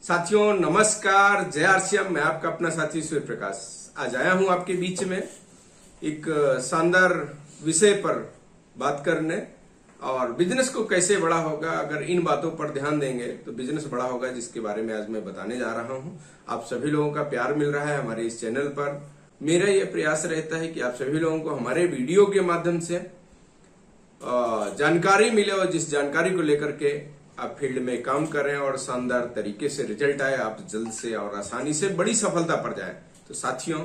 साथियों नमस्कार, जय आरसीएम। मैं आपका अपना साथी सूर्य प्रकाश आज आया हूं आपके बीच में एक शानदार विषय पर बात करने। और बिजनेस को कैसे बड़ा होगा, अगर इन बातों पर ध्यान देंगे तो बिजनेस बड़ा होगा, जिसके बारे में आज मैं बताने जा रहा हूं। आप सभी लोगों का प्यार मिल रहा है हमारे इस चैनल पर। मेरा यह प्रयास रहता है कि आप सभी लोगों को हमारे वीडियो के माध्यम से जानकारी मिले और जिस जानकारी को लेकर के आप फील्ड में काम करें और शानदार तरीके से रिजल्ट आए, आप जल्द से और आसानी से बड़ी सफलता पर जाएं। तो साथियों,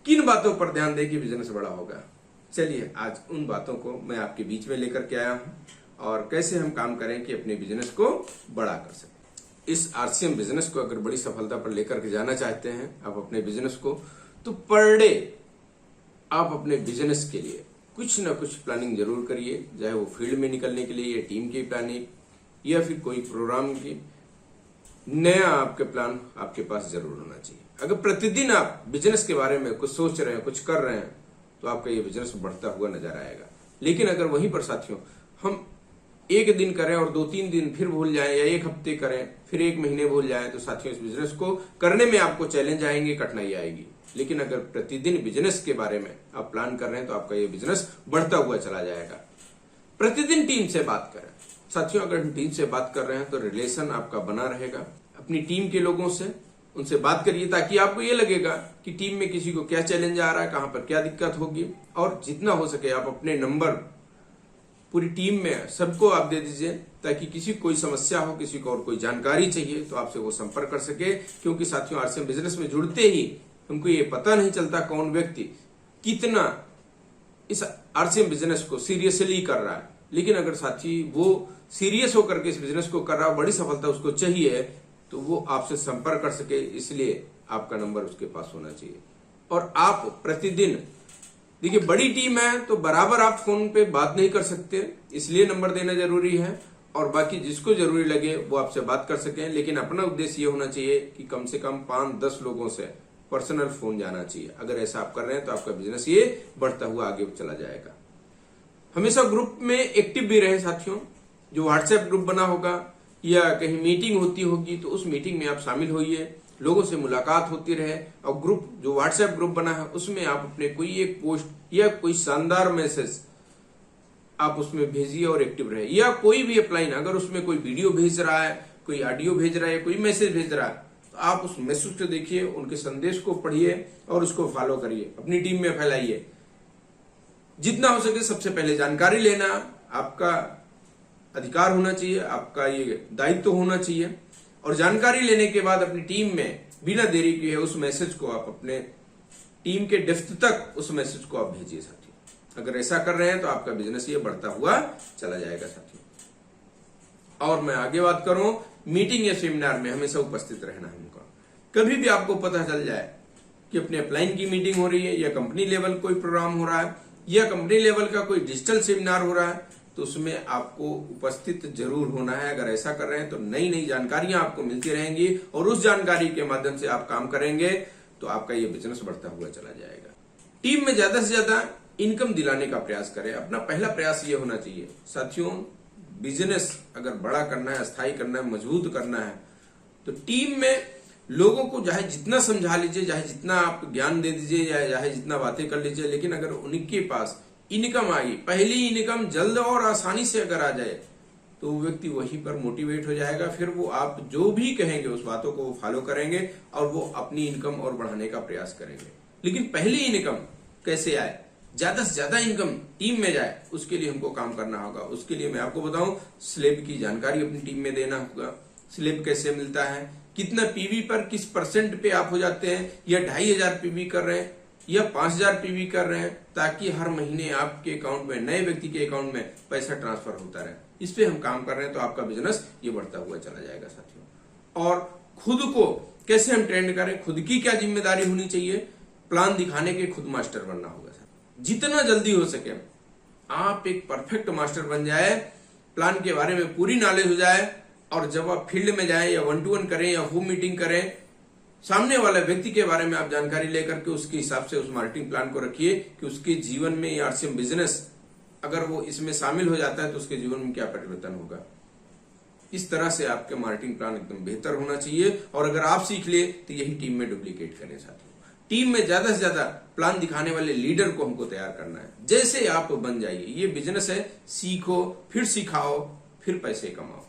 किन बातों पर ध्यान दें कि बिजनेस बड़ा होगा? चलिए आज उन बातों को मैं आपके बीच में लेकर के आया हूं और कैसे हम काम करें कि अपने बिजनेस को बड़ा कर सकें। इस आरसीएम बिजनेस को अगर बड़ी सफलता पर लेकर के जाना चाहते हैं आप अपने बिजनेस को, तो पर डे आप अपने बिजनेस के लिए कुछ ना कुछ प्लानिंग जरूर करिए, चाहे वो फील्ड में निकलने के लिए या टीम की प्लानिंग या फिर कोई प्रोग्राम की नया आपके प्लान आपके पास जरूर होना चाहिए। अगर प्रतिदिन आप बिजनेस के बारे में कुछ सोच रहे हैं, कुछ कर रहे हैं, तो आपका ये बिजनेस बढ़ता हुआ नजर आएगा। लेकिन अगर वहीं पर साथियों हम एक दिन करें और 2-3 दिन फिर भूल जाएं, या एक हफ्ते करें फिर 1 महीने भूल जाएं, तो साथियों इस बिजनेस को करने में आपको चैलेंज आएंगे, कठिनाई आएगी। लेकिन अगर प्रतिदिन बिजनेस के बारे में आप प्लान कर रहे हैं तो आपका ये बिजनेस बढ़ता हुआ चला जाएगा। प्रतिदिन टीम से बात करें साथियों। अगर हम टीम से बात कर रहे हैं तो रिलेशन आपका बना रहेगा। अपनी टीम के लोगों से उनसे बात करिए, ताकि आपको ये लगेगा कि टीम में किसी को क्या चैलेंज आ रहा है, कहां पर क्या दिक्कत होगी। और जितना हो सके आप अपने नंबर पूरी टीम में सबको आप दे दीजिए, ताकि किसी को कोई समस्या हो, किसी को और कोई जानकारी चाहिए तो आपसे वो संपर्क कर सके। क्योंकि साथियों आरसीएम बिजनेस में जुड़ते ही हमको ये पता नहीं चलता कौन व्यक्ति कितना इस आरसीएम बिजनेस को सीरियसली कर रहा है। लेकिन अगर साथी वो सीरियस होकर के इस बिजनेस को कर रहा हो, बड़ी सफलता उसको चाहिए, तो वो आपसे संपर्क कर सके, इसलिए आपका नंबर उसके पास होना चाहिए। और आप प्रतिदिन देखिए, बड़ी टीम है तो बराबर आप फोन पे बात नहीं कर सकते, इसलिए नंबर देना जरूरी है। और बाकी जिसको जरूरी लगे वो आपसे बात कर सकें। लेकिन अपना उद्देश्य ये होना चाहिए कि कम से कम 5-10 लोगों से पर्सनल फोन जाना चाहिए। अगर ऐसा आप कर रहे हैं तो आपका बिजनेस ये बढ़ता हुआ आगे चला जाएगा। हमेशा ग्रुप में एक्टिव भी रहे साथियों। जो व्हाट्सएप ग्रुप बना होगा या कहीं मीटिंग होती होगी तो उस मीटिंग में आप शामिल होइए, लोगों से मुलाकात होती रहे। और ग्रुप जो व्हाट्सएप ग्रुप बना है उसमें आप अपने कोई एक पोस्ट या कोई शानदार मैसेज आप उसमें भेजिए और एक्टिव रहे। या कोई भी अपलाइन, अगर उसमें कोई वीडियो भेज रहा है, कोई ऑडियो भेज रहा है, कोई मैसेज भेज रहा है, तो आप उस मैसेज को देखिए, उनके संदेश को पढ़िए और उसको फॉलो करिए, अपनी टीम में फैलाइए। जितना हो सके सबसे पहले जानकारी लेना आपका अधिकार होना चाहिए, आपका ये दायित्व होना चाहिए। और जानकारी लेने के बाद अपनी टीम में बिना देरी किए उस मैसेज को आप अपने टीम के डेप्थ तक उस मैसेज को आप भेजिए साथियों। अगर ऐसा कर रहे हैं तो आपका बिजनेस ये बढ़ता हुआ चला जाएगा साथियों। और मैं आगे बात करूं, मीटिंग या सेमिनार में हमेशा उपस्थित रहना है हमको। कभी भी आपको पता चल जाए कि अपने अपलाइन की मीटिंग हो रही है, या कंपनी लेवल कोई प्रोग्राम हो रहा है, या कंपनी लेवल का कोई डिजिटल सेमिनार हो रहा है, तो उसमें आपको उपस्थित जरूर होना है। अगर ऐसा कर रहे हैं तो नई नई जानकारियां आपको मिलती रहेंगी और उस जानकारी के माध्यम से आप काम करेंगे तो आपका ये बिजनेस बढ़ता हुआ चला जाएगा। टीम में ज्यादा से ज्यादा इनकम दिलाने का प्रयास करें। अपना पहला प्रयास ये होना चाहिए साथियों, बिजनेस अगर बड़ा करना है, स्थायी करना है, मजबूत करना है, तो टीम में लोगों को चाहे जितना समझा लीजिए, चाहे जितना आप ज्ञान दे दीजिए, या चाहे जितना बातें कर लीजिए, लेकिन अगर उनके पास इनकम आई, पहली इनकम जल्द और आसानी से अगर आ जाए, तो वो व्यक्ति वहीं पर मोटिवेट हो जाएगा। फिर वो आप जो भी कहेंगे उस बातों को वो फॉलो करेंगे और वो अपनी इनकम और बढ़ाने का प्रयास करेंगे। लेकिन पहली इनकम कैसे आए, ज्यादा से ज्यादा इनकम टीम में जाए, उसके लिए हमको काम करना होगा। उसके लिए मैं आपको बताऊं, स्लैब की जानकारी अपनी टीम में देना होगा। स्लैब कैसे मिलता है, कितना पीवी पर किस परसेंट पे आप हो जाते हैं, या 2500 पीवी कर रहे हैं या 5000 पीवी कर रहे हैं, ताकि हर महीने आपके अकाउंट में, नए व्यक्ति के अकाउंट में पैसा ट्रांसफर होता रहे। इस पे हम काम कर रहे हैं तो आपका बिजनेस ये बढ़ता हुआ चला जाएगा साथियों। और खुद को कैसे हम ट्रेंड करें, खुद की क्या जिम्मेदारी होनी चाहिए, प्लान दिखाने के खुद मास्टर बनना होगा। जितना जल्दी हो सके आप एक परफेक्ट मास्टर बन जाए, प्लान के बारे में पूरी नॉलेज हो जाए, और जब आप फील्ड में जाएं या 1-to-1 करें या होम मीटिंग करें, सामने वाले व्यक्ति के बारे में आप जानकारी लेकर के उसके हिसाब से उस मार्केटिंग प्लान को रखिए कि उसके जीवन में ये आरसीएम बिजनेस अगर वो इसमें शामिल हो जाता है तो उसके जीवन में क्या परिवर्तन होगा। इस तरह से आपके मार्केटिंग प्लान एकदम बेहतर होना चाहिए। और अगर आप सीख ले तो यही टीम में डुप्लीकेट करें साथियों। टीम में ज्यादा से ज्यादा प्लान दिखाने वाले लीडर को हमको तैयार करना है। जैसे आप बन जाइए, ये बिजनेस है, सीखो फिर सिखाओ फिर पैसे कमाओ।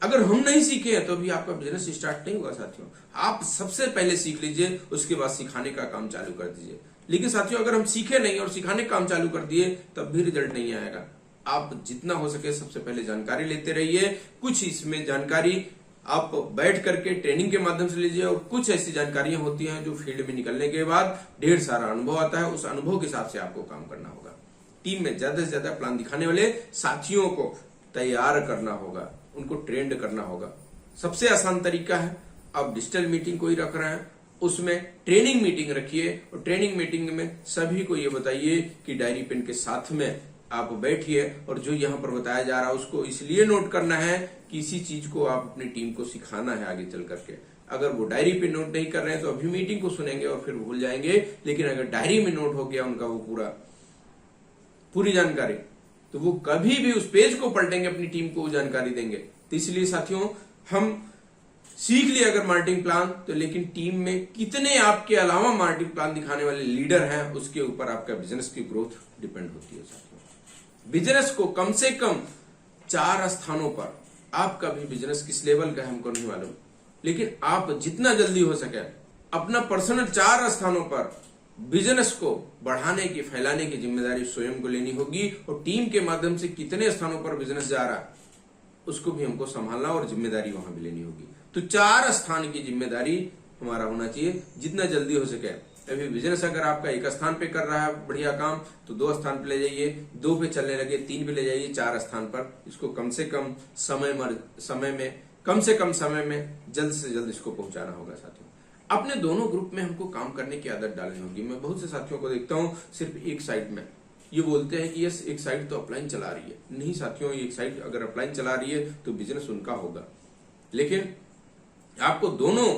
अगर हम नहीं सीखे हैं तो भी आपका बिजनेस स्टार्ट नहीं होगा साथियों। आप सबसे पहले सीख लीजिए, उसके बाद सिखाने का काम चालू कर दीजिए। लेकिन साथियों अगर हम सीखे नहीं और सिखाने का काम चालू कर दिए तब भी रिजल्ट नहीं आएगा। आप जितना हो सके सबसे पहले जानकारी लेते रहिए। कुछ इसमें जानकारी आप बैठ करके ट्रेनिंग के माध्यम से लीजिए, और कुछ ऐसी जानकारियां होती हैं जो फील्ड में निकलने के बाद ढेर सारा अनुभव आता है। उस अनुभव के हिसाब से आपको काम करना होगा। टीम में ज्यादा से ज्यादा प्लान दिखाने वाले साथियों को तैयार करना होगा, उनको ट्रेंड करना होगा। सबसे आसान तरीका है, आप डिजिटल मीटिंग कोई रख रहे हैं उसमें ट्रेनिंग मीटिंग रखिए, और ट्रेनिंग मीटिंग में सभी को ये बताइए कि डायरी पेन के साथ में आप बैठिए, और जो यहाँ पर बताया जा रहा है उसको इसलिए नोट करना है कि इसी चीज को आप अपनी टीम को सिखाना है आगे चल करके। अगर वो डायरी पे नोट नहीं कर रहे हैं तो अभी मीटिंग को सुनेंगे और फिर भूल जाएंगे, लेकिन अगर डायरी में नोट हो गया उनका वो पूरी जानकारी, तो वो कभी भी उस पेज को पलटेंगे, अपनी टीम को जानकारी देंगे। तो इसलिए साथियों हम सीख लिए अगर मार्केटिंग प्लान तो, लेकिन टीम में कितने आपके अलावा मार्केटिंग प्लान दिखाने वाले लीडर हैं उसके ऊपर आपका बिजनेस की ग्रोथ डिपेंड होती है साथियों। बिजनेस को कम से कम 4 स्थानों पर, आपका भी बिजनेस किस लेवल का है हमको नहीं मालूम, लेकिन आप जितना जल्दी हो सके अपना पर्सनल 4 स्थानों पर बिजनेस को बढ़ाने की, फैलाने की जिम्मेदारी स्वयं को लेनी होगी। और टीम के माध्यम से कितने स्थानों पर बिजनेस जा रहा है उसको भी हमको संभालना और जिम्मेदारी वहां भी लेनी होगी। तो 4 स्थान की जिम्मेदारी हमारा होना चाहिए जितना जल्दी हो सके। अभी बिजनेस अगर आपका 1 स्थान पे कर रहा है बढ़िया काम, तो 2 स्थान पे ले जाइए, 2 पे चलने लगे 3 पे ले जाइए, 4 स्थान पर इसको कम से कम समय में जल्द से जल्द इसको पहुंचाना होगा साथियों। अपने दोनों ग्रुप में हमको काम करने की आदत डालनी होगी। मैं बहुत से साथियों को देखता हूं सिर्फ एक साइड में, ये बोलते हैं कि यस एक साइड तो अपलाइन चला रही है। नहीं साथियों, एक साइड अगर अपलाइन चला रही है तो बिजनेस उनका होगा, लेकिन आपको दोनों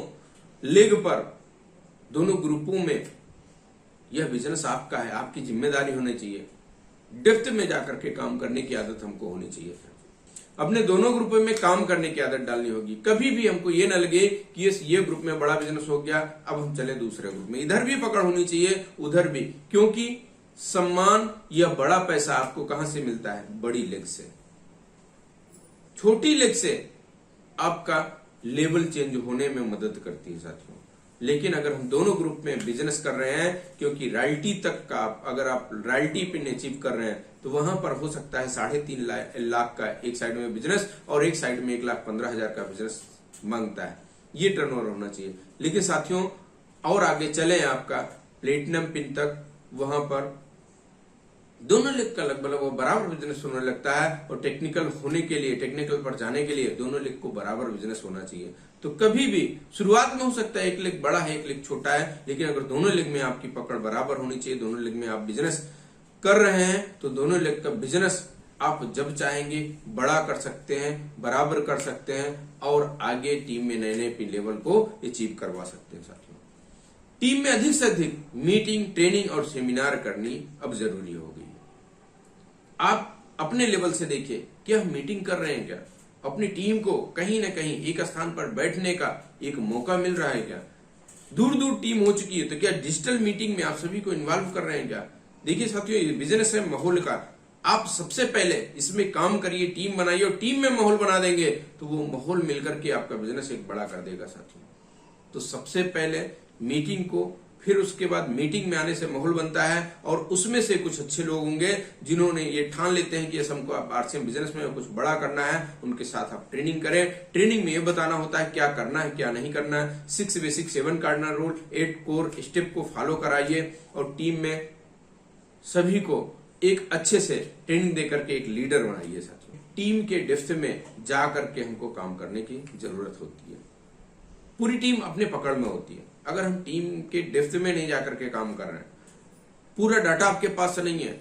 लेग पर, दोनों ग्रुपों में यह बिजनेस आपका है, आपकी जिम्मेदारी होनी चाहिए। डेप्थ में जाकर के काम करने की आदत हमको होनी चाहिए। अपने दोनों ग्रुपों में काम करने की आदत डालनी होगी। कभी भी हमको ये न लगे कि ये ग्रुप में बड़ा बिजनेस हो गया अब हम चले दूसरे ग्रुप में। इधर भी पकड़ होनी चाहिए, उधर भी, क्योंकि सम्मान या बड़ा पैसा आपको कहां से मिलता है? बड़ी लेग से। छोटी लेग से आपका लेवल चेंज होने में मदद करती है साथियों। लेकिन अगर हम दोनों ग्रुप में बिजनेस कर रहे हैं, क्योंकि रॉयल्टी तक का अगर आप रॉयल्टी पिन अचीव कर रहे हैं तो वहां पर हो सकता है 3.5 लाख का एक साइड में बिजनेस और एक साइड में 1,15,000 का बिजनेस मांगता है। ये टर्नओवर होना चाहिए। लेकिन साथियों और आगे चले आपका प्लेटिनम पिन तक, वहां पर दोनों लेग का लगभग बराबर बिजनेस होने लगता है। और टेक्निकल होने के लिए, टेक्निकल पर जाने के लिए दोनों लेग को बराबर बिजनेस होना चाहिए। तो कभी भी शुरुआत में हो सकता है एक लेग बड़ा है एक लेग छोटा है, लेकिन अगर दोनों लेग में आपकी पकड़ बराबर होनी चाहिए, दोनों लेग में आप बिजनेस कर रहे हैं तो दोनों लेग का बिजनेस आप जब चाहेंगे बड़ा कर सकते हैं, बराबर कर सकते हैं और आगे टीम में नए नए पिन लेवल को अचीव करवा सकते हैं साथियों। टीम में अधिक से अधिक मीटिंग, ट्रेनिंग और सेमिनार करनी अब जरूरी हो गई है। आप अपने लेवल से देखिए, क्या हम मीटिंग कर रहे हैं? क्या अपनी टीम को कहीं ना कहीं एक स्थान पर बैठने का एक मौका मिल रहा है? क्या दूर दूर टीम हो चुकी है तो क्या डिजिटल मीटिंग में आप सभी को इन्वॉल्व कर रहे हैं? क्या देखिए साथियों, ये बिजनेस है माहौल का। आप सबसे पहले इसमें काम करिए, टीम बनाइए, और टीम में माहौल बना देंगे तो वो माहौल मिलकर के आपका बिजनेस एक बड़ा कर देगा साथियों। तो सबसे पहले मीटिंग को, फिर उसके बाद मीटिंग में आने से माहौल बनता है और उसमें से कुछ अच्छे लोग होंगे जिन्होंने ये ठान लेते हैं कि ये हमको आप आरसीएम बिजनेस में कुछ बड़ा करना है, उनके साथ आप ट्रेनिंग करें। ट्रेनिंग में ये बताना होता है क्या करना है क्या नहीं करना है। 6 basic 7 cardinal rule 8 core step को फॉलो कराइए और टीम में सभी को एक अच्छे से ट्रेनिंग देकर के एक लीडर बनाइए साथियों। टीम के डेप्थ में जा करके हमको काम करने की जरूरत होती है। पूरी टीम अपने पकड़ में होती है। अगर हम टीम के डेप्थ में नहीं जाकर के काम कर रहे हैं, पूरा डाटा आपके पास नहीं है,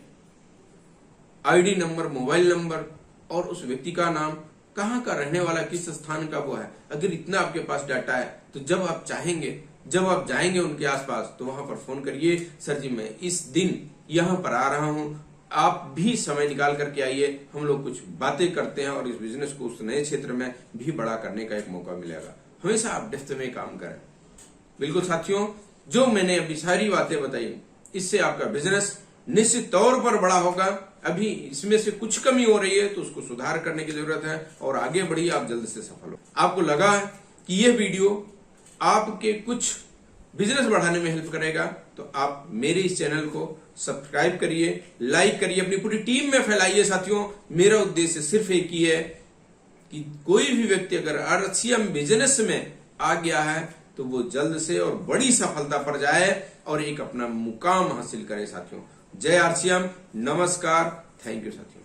आईडी नंबर, मोबाइल नंबर और उस व्यक्ति का नाम, कहाँ का रहने वाला, किस स्थान का वो है, अगर इतना आपके पास डाटा है तो जब आप चाहेंगे, जब आप जाएंगे उनके आसपास तो वहां पर फोन करिए, सर जी मैं इस दिन यहां पर आ रहा हूं, आप भी समय निकाल करके आइए, हम लोग कुछ बातें करते हैं और इस बिजनेस को उस नए क्षेत्र में भी बड़ा करने का एक मौका मिलेगा। हमेशा आप डेप्थ में काम करें। बिल्कुल साथियों, जो मैंने अभी सारी बातें बताई, इससे आपका बिजनेस निश्चित तौर पर बड़ा होगा। अभी इसमें से कुछ कमी हो रही है तो उसको सुधार करने की जरूरत है और आगे बढ़िए, आप जल्द से सफल हो। आपको लगा कि यह वीडियो आपके कुछ बिजनेस बढ़ाने में हेल्प करेगा तो आप मेरे इस चैनल को सब्सक्राइब करिए, लाइक करिए, अपनी पूरी टीम में फैलाइए। साथियों, मेरा उद्देश्य सिर्फ एक ही है कि कोई भी व्यक्ति अगर आरसीएम बिजनेस में आ गया है तो वो जल्द से और बड़ी सफलता पर जाए और एक अपना मुकाम हासिल करे। साथियों, जय आरसीएम, नमस्कार, थैंक यू साथियों।